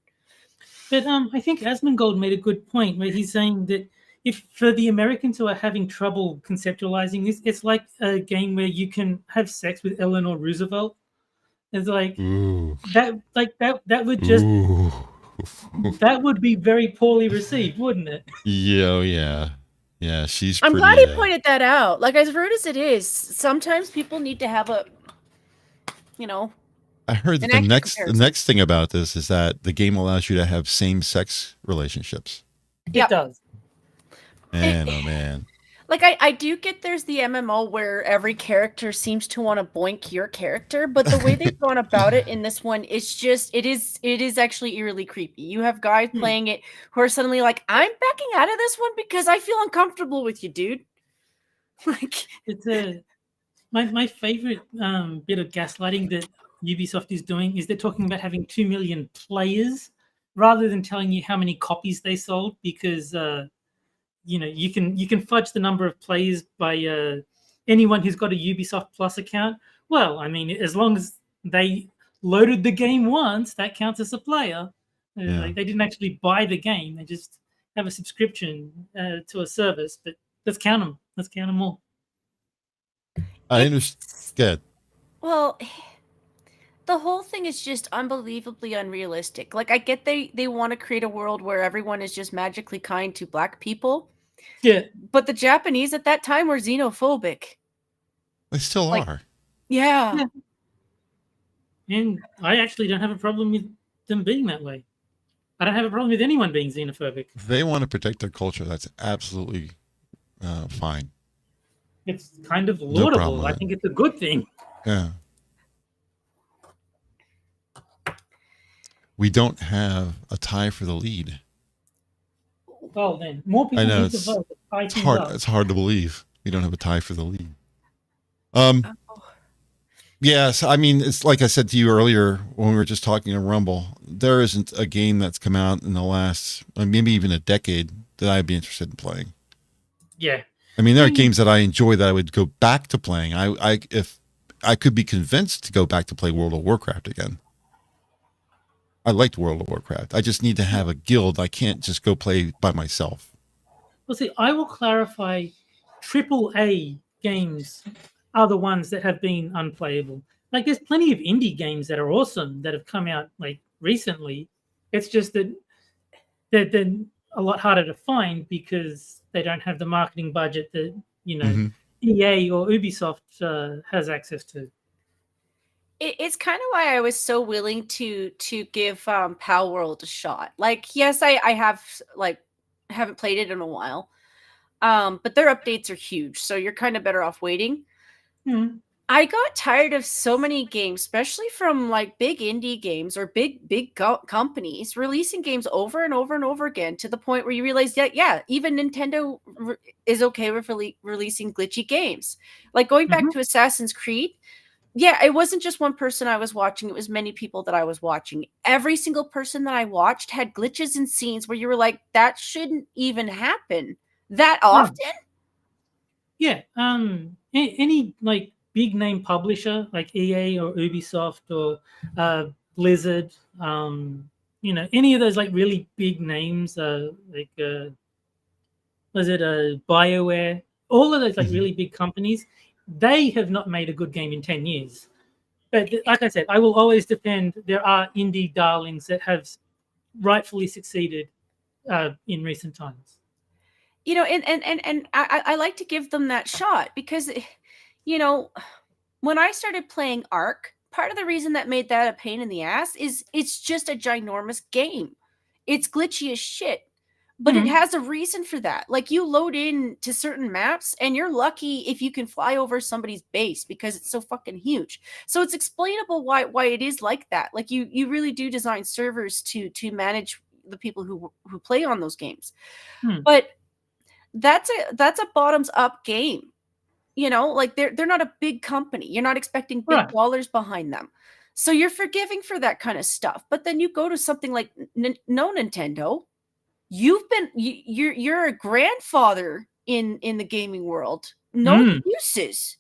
But I think Asmongold made a good point where he's saying that if for the Americans who are having trouble conceptualizing this, it's like a game where you can have sex with Eleanor Roosevelt. It's like that would just that would be very poorly received, wouldn't it? Yeah. She's. I'm glad he pointed that out. Like, as rude as it is, sometimes people need to have a, I heard that the next thing about this is that the game allows you to have same-sex relationships. It does. Man, oh man. Like, I do get there's the MMO where every character seems to want to boink your character, but the way they've gone about it in this one, it's just, it is actually eerily creepy. You have guys playing it who are suddenly like, I'm backing out of this one because I feel uncomfortable with you, dude. Like, it's my favorite bit of gaslighting that Ubisoft is doing is they're talking about having 2 million players rather than telling you how many copies they sold, because you can fudge the number of players by anyone who's got a Ubisoft Plus account. Well, I mean, as long as they loaded the game once, that counts as a player. Like, they didn't actually buy the game; they just have a subscription to a service. But let's count them. Let's count them all. I understand. Good. Well, the whole thing is just unbelievably unrealistic. Like, I get they want to create a world where everyone is just magically kind to black people. Yeah. But the Japanese at that time were xenophobic. They still are. Yeah. And I actually don't have a problem with them being that way. I don't have a problem with anyone being xenophobic. If they want to protect their culture, that's absolutely fine. It's kind of laudable. No, I think it's a good thing. Yeah. We don't have a tie for the lead. Well, then more people need to vote. It's hard to believe we don't have a tie for the lead. Yes, I mean, it's like I said to you earlier when we were just talking in Rumble. There isn't a game that's come out in the last maybe even a decade that I'd be interested in playing. Yeah. I mean, there are games that I enjoy that I would go back to playing. If I could be convinced to go back to play World of Warcraft again. I liked World of Warcraft. I just need to have a guild. I can't just go play by myself. Well, see, I will clarify AAA games are the ones that have been unplayable. Like, there's plenty of indie games that are awesome that have come out like recently. It's just that they're a lot harder to find because they don't have the marketing budget that, EA or Ubisoft has access to. It's kind of why I was so willing to give Pal World a shot. Like, yes, I haven't played it in a while, but their updates are huge, so you're kind of better off waiting. I got tired of so many games, especially from like big indie games or big companies releasing games over and over and over again to the point where you realize that, yeah, even Nintendo is okay with releasing glitchy games. Like, going back to Assassin's Creed. Yeah, it wasn't just one person I was watching. It was many people that I was watching. Every single person that I watched had glitches and scenes where you were like, that shouldn't even happen that often. Yeah. Any like big name publisher like EA or Ubisoft or Blizzard, any of those like really big names, like was it BioWare? All of those like really big companies. They have not made a good game in 10 years. But like I said, I will always defend there are indie darlings that have rightfully succeeded in recent times. And I like to give them that shot because, when I started playing Ark, part of the reason that made that a pain in the ass is it's just a ginormous game. It's glitchy as shit. But it has a reason for that. Like, you load in to certain maps and you're lucky if you can fly over somebody's base because it's so fucking huge. So it's explainable why it is like that. Like, you really do design servers to manage the people who play on those games. But that's a bottoms up game. Like, they're not a big company. You're not expecting big dollars behind them. So you're forgiving for that kind of stuff. But then you go to something like no Nintendo. You're a grandfather in the gaming world. No excuses.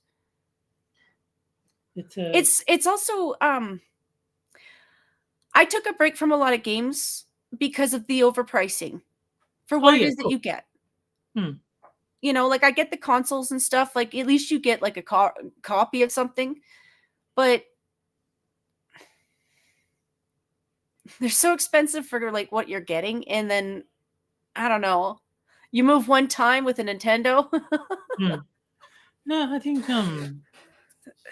It's also I took a break from a lot of games because of the overpricing for what it is that you get. Like, I get the consoles and stuff. Like, at least you get like a copy of something, but they're so expensive for like what you're getting, and then I don't know. You move one time with a Nintendo. No, I think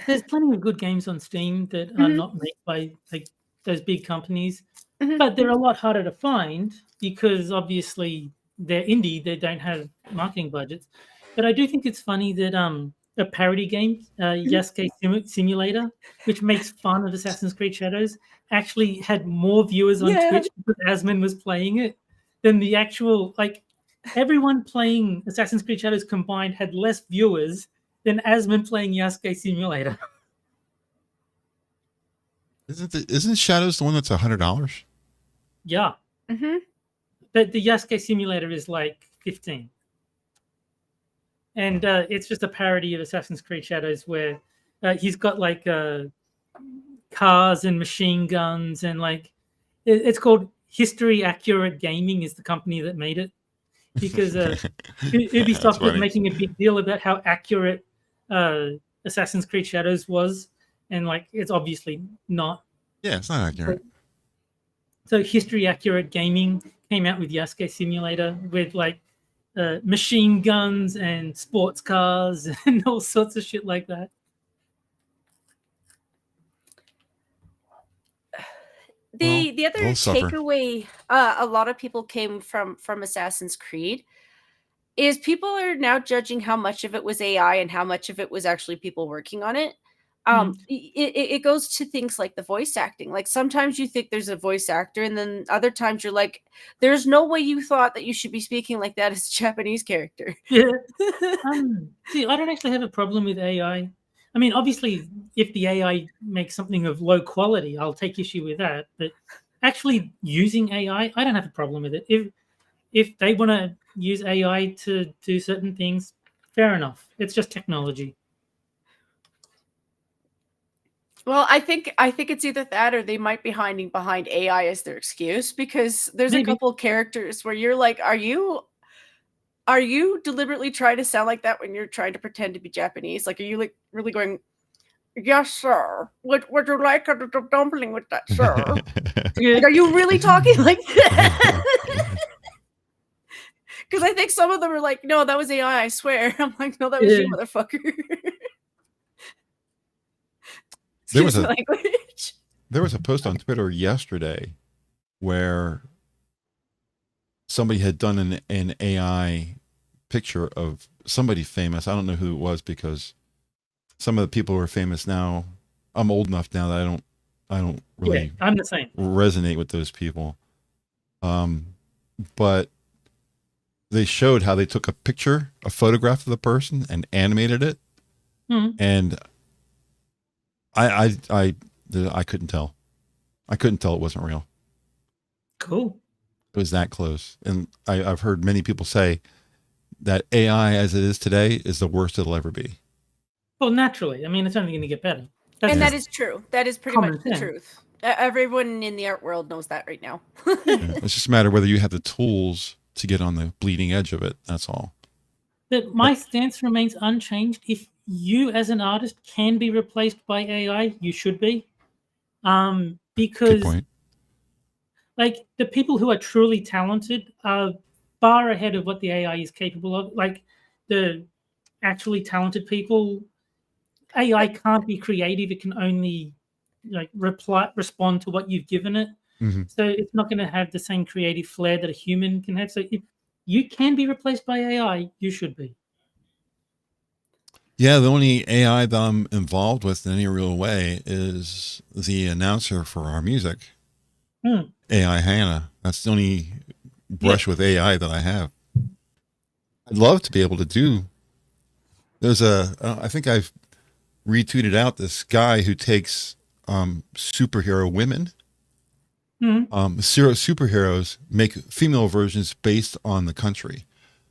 there's plenty of good games on Steam that are not made by like those big companies, but they're a lot harder to find because obviously they're indie. They don't have marketing budgets. But I do think it's funny that a parody game, Yasuke Simulator, which makes fun of Assassin's Creed Shadows, actually had more viewers on Twitch because Asmon was playing it than the actual, like, everyone playing Assassin's Creed Shadows combined had less viewers than Asmon playing Yasuke Simulator. Isn't Shadows the one that's $100? Yeah. But the Yasuke Simulator is like 15. and it's just a parody of Assassin's Creed Shadows, where he's got like cars and machine guns, and like it's called History Accurate Gaming is the company that made it, because Ubisoft was making a big deal about how accurate Assassin's Creed Shadows was, and like it's obviously not. Yeah, it's not accurate. So History Accurate Gaming came out with Yasuke Simulator with like machine guns and sports cars and all sorts of shit like that. The other takeaway a lot of people came from Assassin's Creed is people are now judging how much of it was AI and how much of it was actually people working on it. It goes to things like the voice acting. Like sometimes you think there's a voice actor, and then other times you're like, there's no way you thought that you should be speaking like that as a Japanese character. Yeah. See, I don't actually have a problem with AI. I mean, obviously, if the AI makes something of low quality, I'll take issue with that. But actually using AI, I don't have a problem with it. If they want to use AI to do certain things, fair enough. It's just technology. Well, I think it's either that or they might be hiding behind AI as their excuse, because there's a couple characters where you're like, are you deliberately trying to sound like that when you're trying to pretend to be Japanese? Like, are you like really going, yes, sir? Would you like a dumpling with that, sir? Like, are you really talking like that? Because I think some of them are like, no, that was AI, I swear. I'm like, no, that was you, motherfucker. There was a post on Twitter yesterday where somebody had done an AI picture of somebody famous. I don't know who it was, because some of the people who are famous now, I'm old enough now that I don't really I'm the same. resonate with those people. But they showed how they took a photograph of the person and animated it. And I couldn't tell. I couldn't tell it wasn't real. Cool. It was that close. And I've heard many people say that AI as it is today is the worst it'll ever be. Well, naturally. I mean, it's only going to get better. That is true. That is pretty much the truth. Everyone in the art world knows that right now. It's just a matter of whether you have the tools to get on the bleeding edge of it. That's all. But my stance remains unchanged. If you as an artist can be replaced by AI, you should be. Because like the people who are truly talented are far ahead of what the AI is capable of. Like the actually talented people, AI can't be creative. It can only like respond to what you've given it. So it's not going to have the same creative flair that a human can have. So if you can be replaced by AI, you should be. Yeah, the only AI that I'm involved with in any real way is the announcer for our music. AI Hannah. That's the only brush with AI that I have. I'd love to be able to do. There's I think I've retweeted out this guy who takes superhero women. Superheroes make female versions based on the country.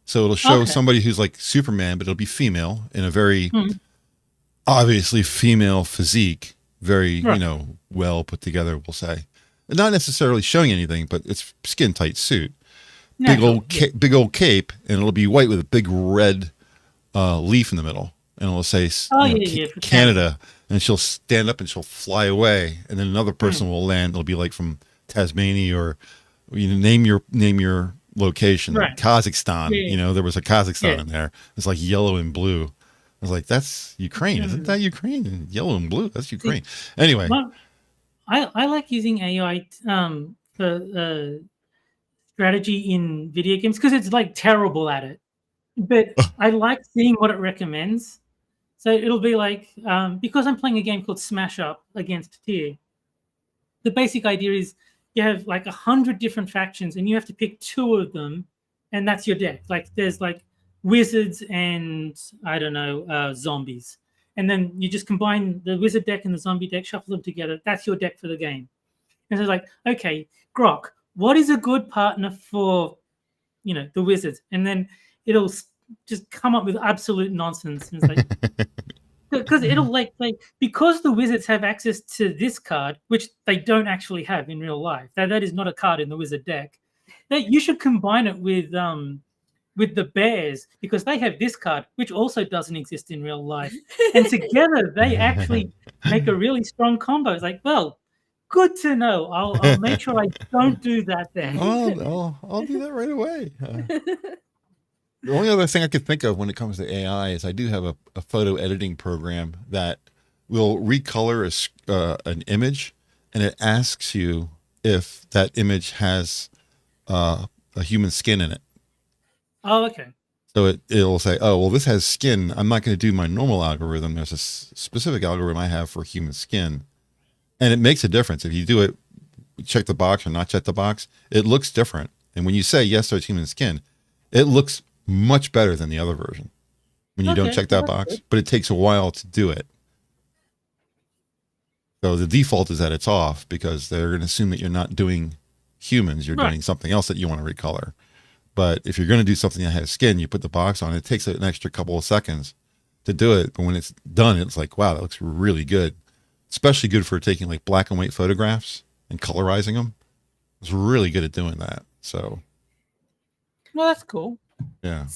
So it'll show somebody who's like Superman, but it'll be female in a very obviously female physique, very, well put together, we'll say. And not necessarily showing anything, but it's skin tight suit. Big old cape, and it'll be white with a big red leaf in the middle. And it'll say Canada, and she'll stand up and she'll fly away. And then another person will land. It'll be like from Tasmania, or name your location. Kazakhstan. There was a Kazakhstan in there. It's like yellow and blue. I was like, that's Ukraine. Isn't that Ukraine? Yellow and blue, that's Ukraine. Anyway. Well, I like using AI for strategy in video games because it's like terrible at it. But I like seeing what it recommends. So it'll be like, because I'm playing a game called Smash Up against TUES, the basic idea is you have like 100 different factions and you have to pick 2 of them, and that's your deck. Like there's like wizards and I don't know, zombies. And then you just combine the wizard deck and the zombie deck, shuffle them together. That's your deck for the game. And so it's like, okay, Grok, what is a good partner for, the wizards? And then it'll just come up with absolute nonsense. And it's like, because it'll like because the wizards have access to this card, which they don't actually have in real life. That is not a card in the wizard deck. That you should combine it with the bears, because they have this card, which also doesn't exist in real life, and together they actually make a really strong combo. It's like, well, good to know. I'll make sure I don't do that then. I'll do that right away. The only other thing I could think of when it comes to AI is I do have a photo editing program that will recolor an image, and it asks you if that image has a human skin in it. Oh, okay. So it'll say, oh, well, this has skin. I'm not going to do my normal algorithm. There's a specific algorithm I have for human skin. And it makes a difference. If you do it, check the box or not check the box, it looks different. And when you say, yes, there's human skin, it looks much better than the other version when you don't check that box, but it takes a while to do it. So the default is that it's off because they're going to assume that you're not doing humans. You're doing something else that you want to recolor. But if you're going to do something that has skin, you put the box on, it takes an extra couple of seconds to do it. But when it's done, it's like, wow, that looks really good. Especially good for taking like black and white photographs and colorizing them. It's really good at doing that. So. Well, that's cool. Yeah.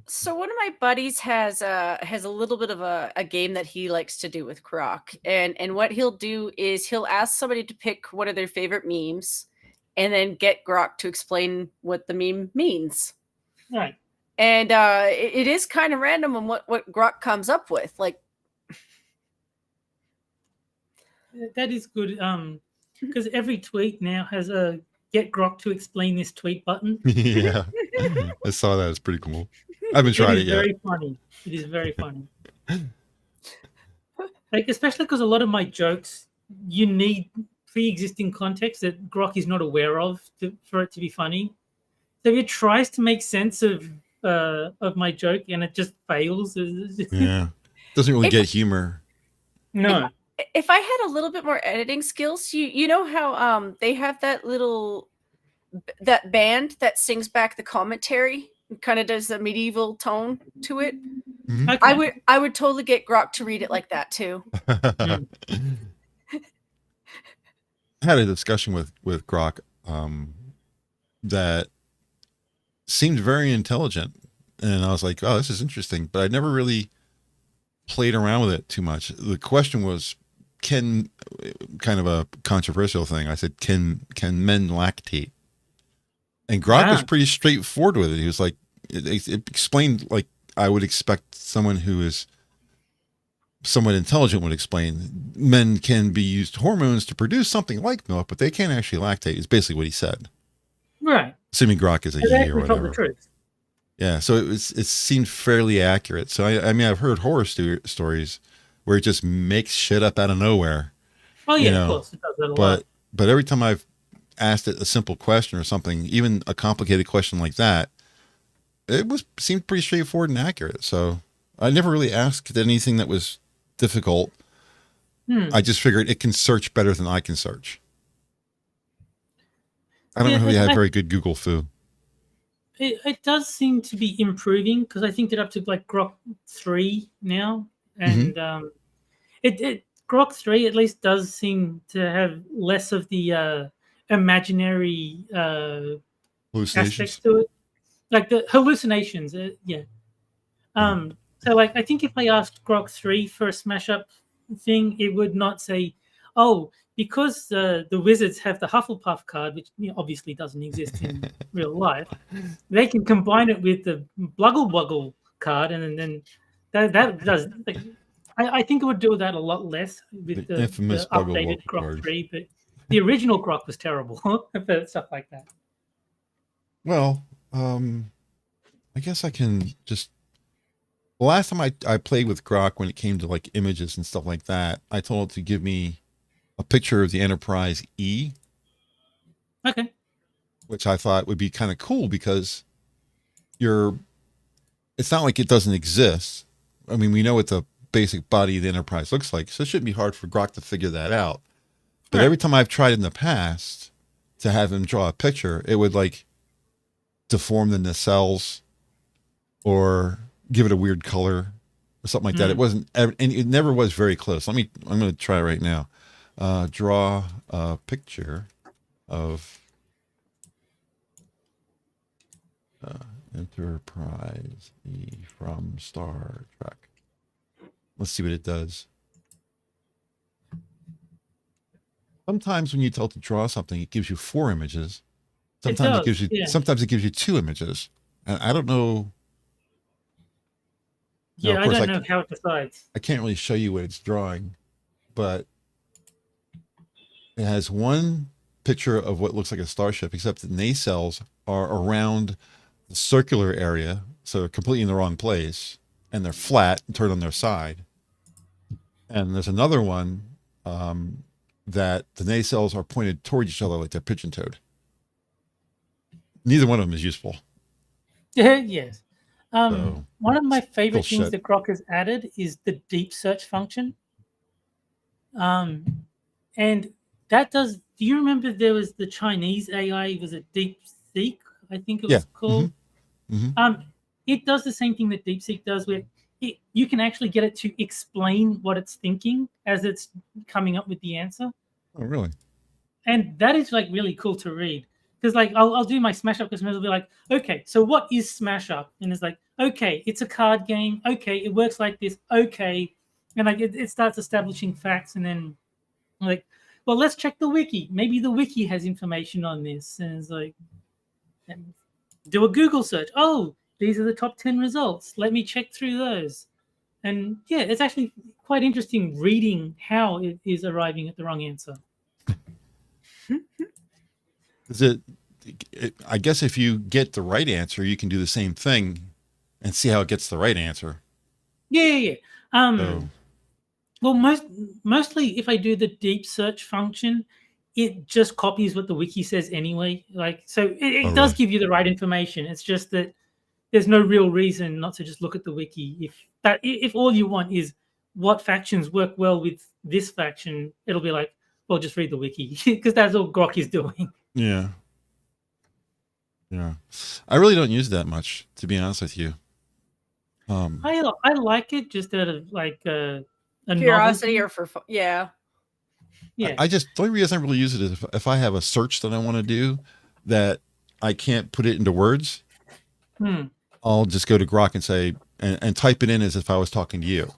So one of my buddies has a little bit of a game that he likes to do with Grok. And what he'll do is he'll ask somebody to pick one of their favorite memes and then get Grok to explain what the meme means. Right. And it is kind of random on what Grok comes up with. Like, that is good. Because every tweet now has a get Grok to explain this tweet button. Yeah. I saw that. It's pretty cool. I haven't tried it yet. Very funny. It is very funny. Like, especially because a lot of my jokes, you need pre-existing context that Grok is not aware of for it to be funny. So if it tries to make sense of my joke and it just fails. Yeah. Doesn't really get humor. No. If I had a little bit more editing skills, you know how they have that band that sings back the commentary and kind of does the medieval tone to it. Mm-hmm. Okay. I would totally get Grok to read it like that too. I had a discussion with Grok that seemed very intelligent, and I was like, oh, this is interesting, but I never really played around with it too much. The question was, kind of a controversial thing. I said, can men lactate? And Grok was pretty straightforward with it. He was like, it explained like I would expect someone who is somewhat intelligent would explain. Men can be used hormones to produce something like milk, but they can't actually lactate, is basically what he said. Right. Assuming Grok is a he or whatever. The truth. Yeah, so it seemed fairly accurate. So I mean, I've heard horror stories where it just makes shit up out of nowhere. Oh yeah, of course it does that a lot. But every time I've asked it a simple question or something, even a complicated question like that, seemed pretty straightforward and accurate. So I never really asked anything that was difficult. I just figured it can search better than I can search. I don't really have very good Google foo. It does seem to be improving because I think they're up to like Grok 3 now, and Grok 3 at least does seem to have less of the imaginary aspects to it, like the hallucinations. So like I think if I asked Grok 3 for a smash up thing, it would not say, oh, because the wizards have the Hufflepuff card, which obviously doesn't exist in real life, they can combine it with the Bluggle Wuggle card, and then that does. Like, I think it would do that a lot less with the updated Grok 3, but the original Grok was terrible for stuff like that. Well, I guess I can just. The last time I played with Grok, when it came to like images and stuff like that, I told it to give me a picture of the Enterprise E. Okay. Which I thought would be kind of cool because it's not like it doesn't exist. I mean, we know what the basic body of the Enterprise looks like, so it shouldn't be hard for Grok to figure that out. But every time I've tried in the past to have him draw a picture, it would like deform the nacelles or give it a weird color or something like that. It wasn't, and it never was very close. I'm going to try right now. Draw a picture of Enterprise E from Star Trek. Let's see what it does. Sometimes when you tell it to draw something, it gives you 4 images. Sometimes it gives you sometimes it gives you 2 images. And I don't know. Yeah, I don't know how it decides. I can't really show you what it's drawing, but it has one picture of what looks like a starship, except the nacelles are around the circular area, so they're completely in the wrong place, and they're flat and turned on their side. And there's another one that the nacelles are pointed toward each other like they're pigeon-toed. Neither one of them is useful. Yes. One of my favorite things that Grok has added is the deep search function. And that does, do you remember there was the Chinese AI, was it DeepSeek, I think it was called? It does the same thing that DeepSeek does, where you can actually get it to explain what it's thinking as it's coming up with the answer. Oh, really? And that is like really cool to read. Because like I'll do my Smash Up customers will be like, okay, so what is Smash Up? And it's like, okay, it's a card game. Okay, it works like this. Okay, and like it starts establishing facts, and then like, well, let's check the wiki. Maybe the wiki has information on this, and it's like, do a Google search. Oh, these are the top 10 results. Let me check through those. And yeah, it's actually quite interesting reading how it is arriving at the wrong answer. Is it, I guess if you get the right answer, you can do the same thing and see how it gets the right answer. Yeah. Well, mostly if I do the deep search function, it just copies what the wiki says anyway. Like, so it does give you the right information. It's just that there's no real reason not to just look at the wiki. If all you want is what factions work well with this faction, it'll be like, well, just read the wiki, because that's all Grok is doing. Yeah. I really don't use that much, to be honest with you. I like it just out of like a curiosity novelty. or for fun. Yeah. The only reason I really use it is if I have a search that I want to do that I can't put it into words, I'll just go to Grok and say, and type it in as if I was talking to you.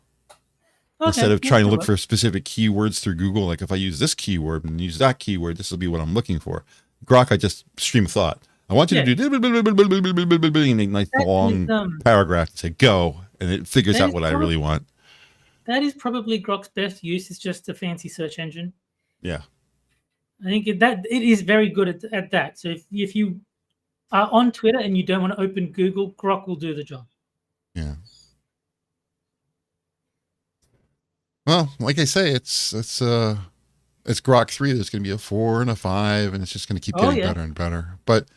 Okay, instead of trying to look for specific keywords through Google. Like if I use this keyword and use that keyword, this will be what I'm looking for. Grok, I just stream of thought. I want you to do a nice long paragraph to say go, and it figures out what I really want. That is probably Grok's best use, is just a fancy search engine. Yeah. I think it is very good at that. So if you are on Twitter and you don't want to open Google, Grok will do the job. Yeah. Well, like I say, it's Grok 3. There's going to be a 4 and a 5, and it's just going to keep getting better and better. But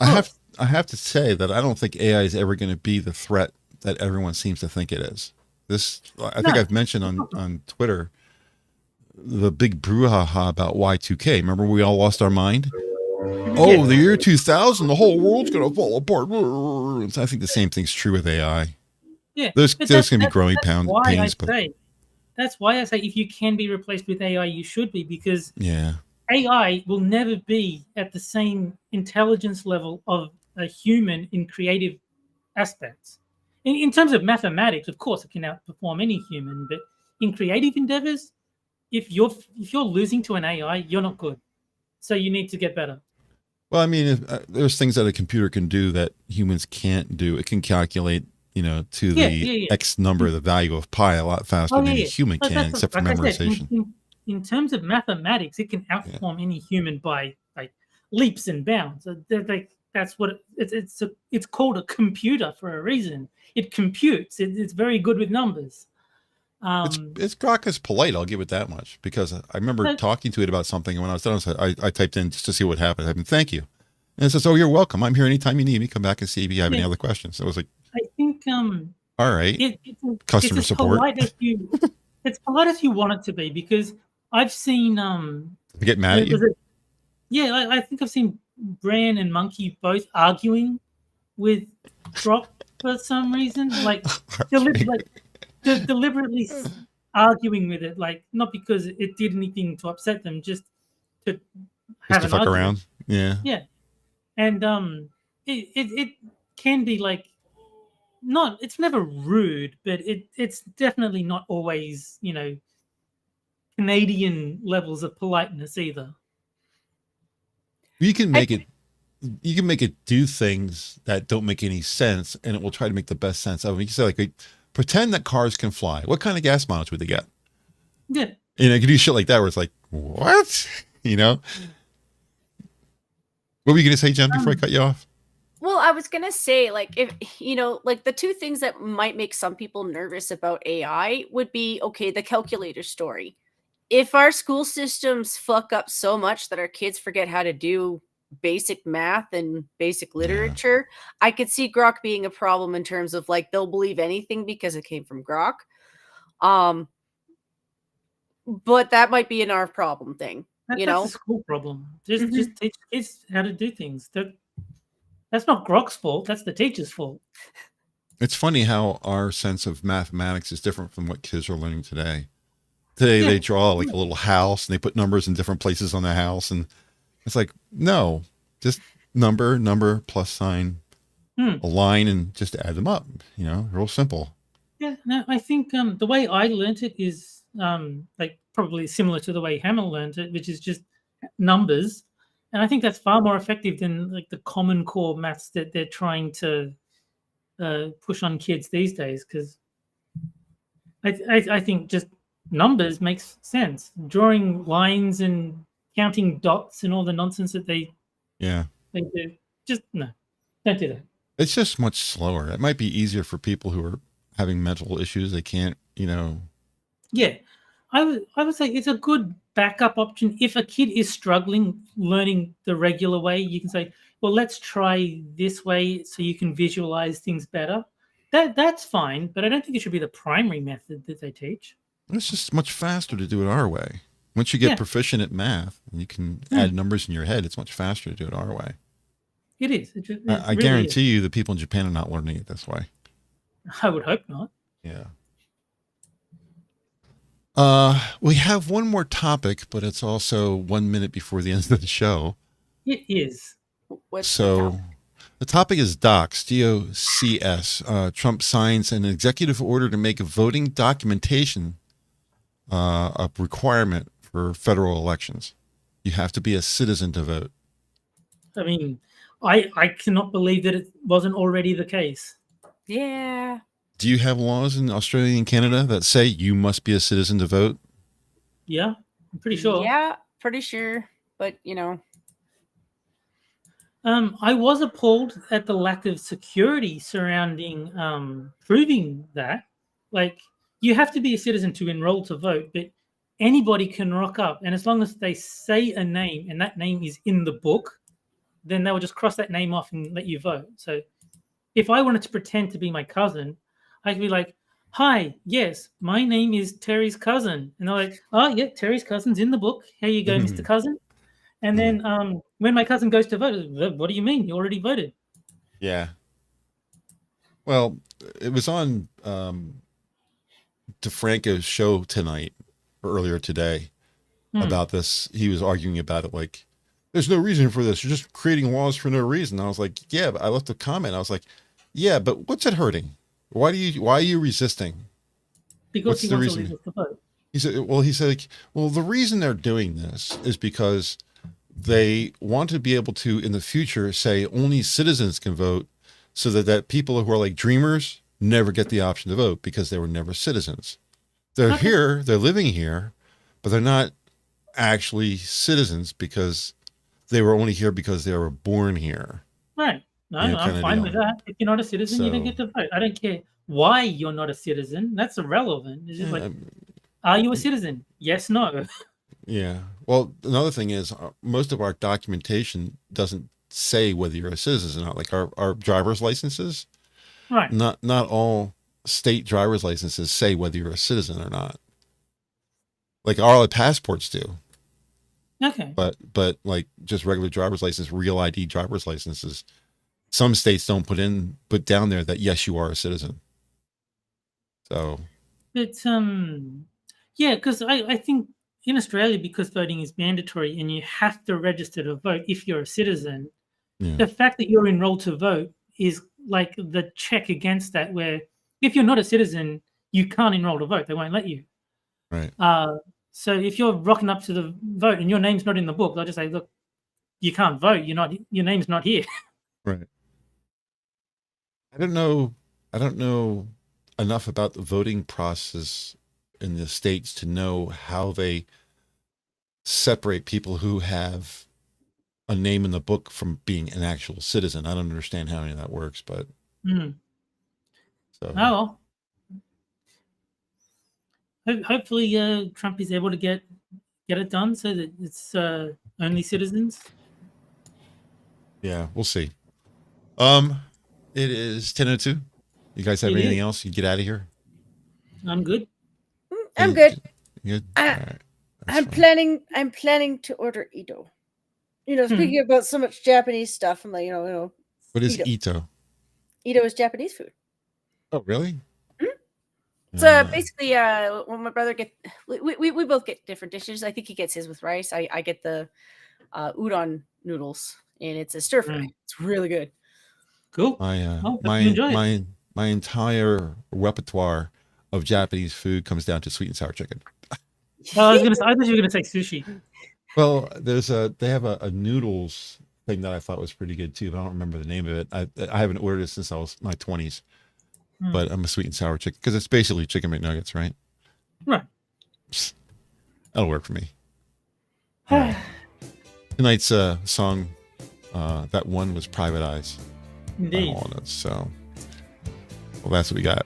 I have to say that I don't think AI is ever going to be the threat that everyone seems to think it is. I think I've mentioned on Twitter the big brouhaha about Y2K. Remember, we all lost our mind. Oh, the year 2000, the whole world's going to fall apart. I think the same thing's true with AI. Yeah, there's going to be growing pains. That's why I say if you can be replaced with AI, you should be, because AI will never be at the same intelligence level of a human in creative aspects. In terms of mathematics, of course, it can outperform any human, but in creative endeavors, if you're losing to an AI, you're not good. So you need to get better. Well, I mean, there's things that a computer can do that humans can't do. It can calculate, to the X number, the value of pi a lot faster than a human can, except for memorization. In terms of mathematics, it can outperform any human by like leaps and bounds. That's what it's called a computer for a reason. It computes. It's very good with numbers. It's Grok is polite. I'll give it that much, because I remember talking to it about something, and when I was done, I typed in just to see what happened. I mean, thank you, and it says, "Oh, you're welcome. I'm here anytime you need me. Come back and see if you have any other questions." So I was like, I think all right, customer support. It's polite as you want it to be, because I've seen get mad at you. I think I've seen Bran and Monkey both arguing with Grok for some reason, like deliberately arguing with it, like not because it did anything to upset them, just to have Just to an fuck argument. around. Yeah. Yeah, and it can be like not. It's never rude, but it's definitely not always Canadian levels of politeness either. You can make it do things that don't make any sense, and it will try to make the best sense of it. You can say, like, pretend that cars can fly. What kind of gas mileage would they get? Yeah. And I can do shit like that where it's like, what? What were you going to say, Jen, before I cut you off? Well, I was going to say, like, if, like the two things that might make some people nervous about AI would be, okay, the calculator story. If our school systems fuck up so much that our kids forget how to do basic math and basic literature, I could see Grok being a problem in terms of, like, they'll believe anything because it came from Grok. But that might be an our problem thing. That's a school problem. Just teach kids how to do things. That's not Grok's fault. That's the teacher's fault. It's funny how our sense of mathematics is different from what kids are learning today. Today they draw like a little house and they put numbers in different places on the house, and it's like, no, just number plus sign, a line, and just add them up. Real simple. Yeah, no, I think the way I learned it is like probably similar to the way Hammer learned it, which is just numbers. And I think that's far more effective than like the common core maths that they're trying to push on kids these days. Because I think just numbers makes sense. Drawing lines and counting dots and all the nonsense that they do. Just no, don't do that. It's just much slower. It might be easier for people who are having mental issues. They can't, Yeah, I would say it's a good backup option. If a kid is struggling learning the regular way, you can say, well, let's try this way so you can visualize things better. That's fine, but I don't think it should be the primary method that they teach. It's just much faster to do it our way. Once you get proficient at math and you can add numbers in your head, it's much faster to do it our way. It is. I really guarantee you the people in Japan are not learning it this way. I would hope not. Yeah. We have one more topic, but it's also 1 minute before the end of the show. It is. The topic is DOCS, D-O-C-S. Trump signs an executive order to make voting documentation a requirement for federal elections. You have to be a citizen to vote. I mean, I cannot believe that it wasn't already the case. Yeah. Do you have laws in Australia and Canada that say you must be a citizen to vote? Yeah, I'm pretty sure. Yeah, pretty sure. But, I was appalled at the lack of security surrounding proving that. Like, you have to be a citizen to enroll to vote, but anybody can rock up. And as long as they say a name and that name is in the book, then they will just cross that name off and let you vote. So if I wanted to pretend to be my cousin, I could be like, hi, yes, my name is Terry's cousin. And they're like, oh, yeah, Terry's cousin's in the book. Here you go, Mr. Cousin. And then when my cousin goes to vote, what do you mean? You already voted. Yeah. Well, it was on DeFranco's show tonight, or earlier today, about this. He was arguing about it like, there's no reason for this. You're just creating laws for no reason. I was like, yeah, but I left a comment. I was like, yeah, but what's it hurting? Why are you resisting? Because he wants to leave us to vote. He said, the reason they're doing this is because they want to be able to, in the future, say only citizens can vote, so that people who are like dreamers never get the option to vote because they were never citizens. They're here, they're living here, but they're not actually citizens because they were only here because they were born here. Right. No, I'm fine with that. If you're not a citizen, you don't get to vote. I don't care why you're not a citizen. That's irrelevant. It's just like, are you a citizen? Yes, no. Yeah. Well, another thing is most of our documentation doesn't say whether you're a citizen or not. Like our driver's licenses. Right. Not all state driver's licenses say whether you're a citizen or not. Like our passports do. Okay. But like just regular driver's license, real ID driver's licenses some states don't put down there that yes, you are a citizen. So, but yeah, because I think in Australia, because voting is mandatory and you have to register to vote if you're a citizen, the fact that you're enrolled to vote is like the check against that, where if you're not a citizen, you can't enroll to vote. They won't let you. right. So if you're rocking up to the vote and your name's not in the book, they'll just say, look, you can't vote. Your name's not here. Right. I don't know enough about the voting process in the States to know how they separate people who have a name in the book from being an actual citizen. I don't understand how any of that works, but so hopefully Trump is able to get it done so that it's only citizens. Yeah, we'll see. It is 10:02. You guys have anything else? You get out of here. I'm good. I'm good. Good. All right. I'm planning to order Ito. Speaking about so much Japanese stuff, I'm like, What is Ito? Ito is Japanese food. Oh, really? So basically, when my brother we both get different dishes. I think he gets his with rice. I get the udon noodles, and it's a stir fry. It's really good. Cool. My entire repertoire of Japanese food comes down to sweet and sour chicken. I thought you were gonna say sushi. Well, they have a noodles thing that I thought was pretty good too, but I don't remember the name of it. I haven't ordered it since I was my 20s. But I'm a sweet and sour chicken because it's basically chicken McNuggets, right? Right. That'll work for me. Tonight's song, that one was Private Eyes. Indeed. So, well, that's what we got.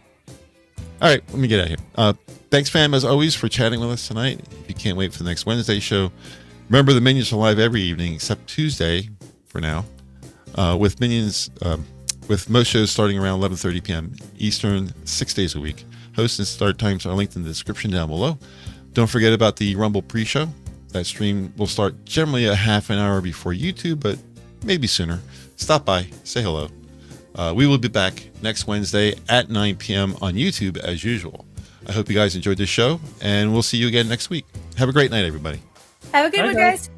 All right, let me get out of here. Thanks, fam, as always, for chatting with us tonight. If you can't wait for the next Wednesday show, remember the Minions are live every evening except Tuesday for now, with Minions. With most shows starting around 11:30 p.m. Eastern, 6 days a week. Host and start times are linked in the description down below. Don't forget about the Rumble pre-show. That stream will start generally a half an hour before YouTube, but maybe sooner. Stop by, say hello. We will be back next Wednesday at 9 p.m. on YouTube as usual. I hope you guys enjoyed this show, and we'll see you again next week. Have a great night, everybody. Have a good one, guys.